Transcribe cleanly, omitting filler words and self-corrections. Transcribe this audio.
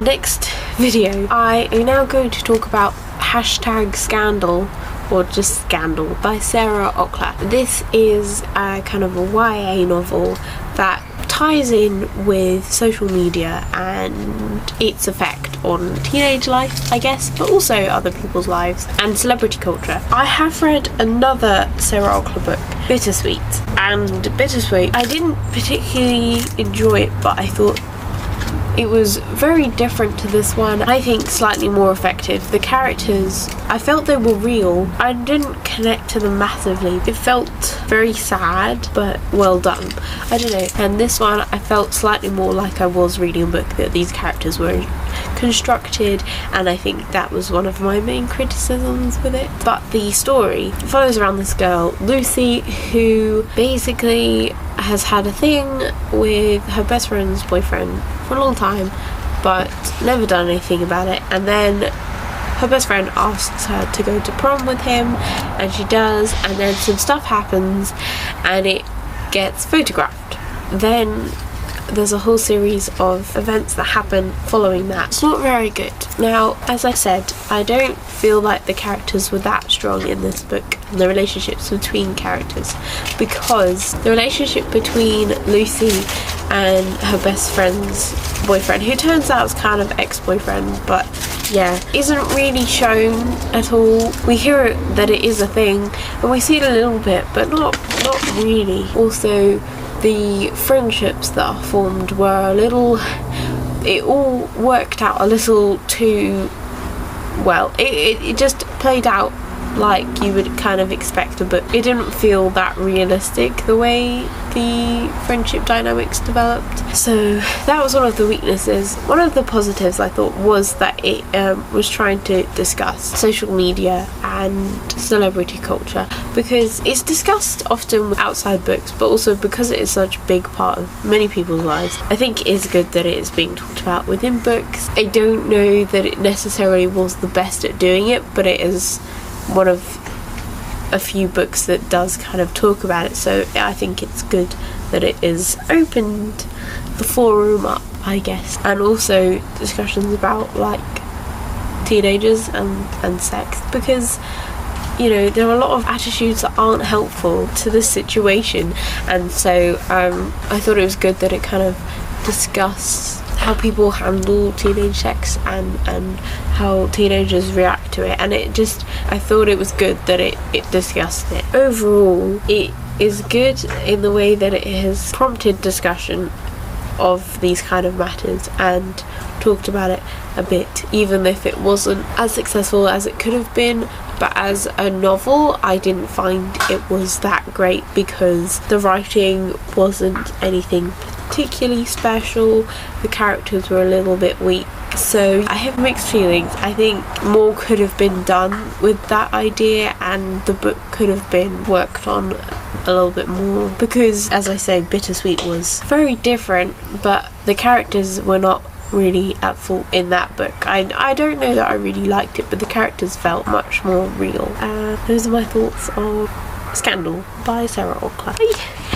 Next video, I am now going to talk about #scandal, or just Scandal, by Sarah Ockler. This is a kind of a YA novel that ties in with social media and its effect on teenage life, I guess, but also other people's lives and celebrity culture. I have read another Sarah Ockler book, Bittersweet, and Bittersweet, I didn't particularly enjoy it, but I thought it was very different to this one. I think slightly more effective. The characters, I felt they were real. I didn't connect to them massively. It felt very sad, but well done. I don't know. And this one, I felt slightly more like I was reading a book, that these characters were constructed, and I think that was one of my main criticisms with it. But the story follows around this girl, Lucy, who basically has had a thing with her best friend's boyfriend for a long time, but never done anything about it. And then her best friend asks her to go to prom with him, and she does, and then some stuff happens and it gets photographed. Then there's a whole series of events that happen following that. It's not very good. Now, as I said, I don't feel like the characters were that strong in this book, and the relationships between characters, because the relationship between Lucy and her best friend's boyfriend, who turns out is kind of ex-boyfriend, but yeah, isn't really shown at all. We hear that it is a thing, and we see it a little bit, but not really. Also, the friendships that are formed were a little, it all worked out a little too well. It just played out like you would kind of expect a book. It didn't feel that realistic, the way the friendship dynamics developed. So that was one of the weaknesses. One of the positives, I thought, was that it was trying to discuss social media and celebrity culture, because it's discussed often outside books, but also because it is such a big part of many people's lives. I think it is good that it is being talked about within books. I don't know that it necessarily was the best at doing it, but it is one of a few books that does kind of talk about it, so I think it's good that it is opened the forum up, I guess. And also discussions about like teenagers and sex, because you know, there are a lot of attitudes that aren't helpful to this situation, and so I thought it was good that it kind of discussed how people handle teenage sex and how teenagers react to it, and I thought it was good that it discussed it. Overall, it is good in the way that it has prompted discussion of these kind of matters and talked about it a bit, even if it wasn't as successful as it could have been. But as a novel, I didn't find it was that great, because the writing wasn't anything particularly special. The characters were a little bit weak, so I have mixed feelings. I think more could have been done with that idea, and the book could have been worked on a little bit more, because, as I say, Bittersweet was very different, but the characters were not really at fault in that book. I don't know that I really liked it, but the characters felt much more real. Those are my thoughts on Scandal by Sarah Ockler. Bye.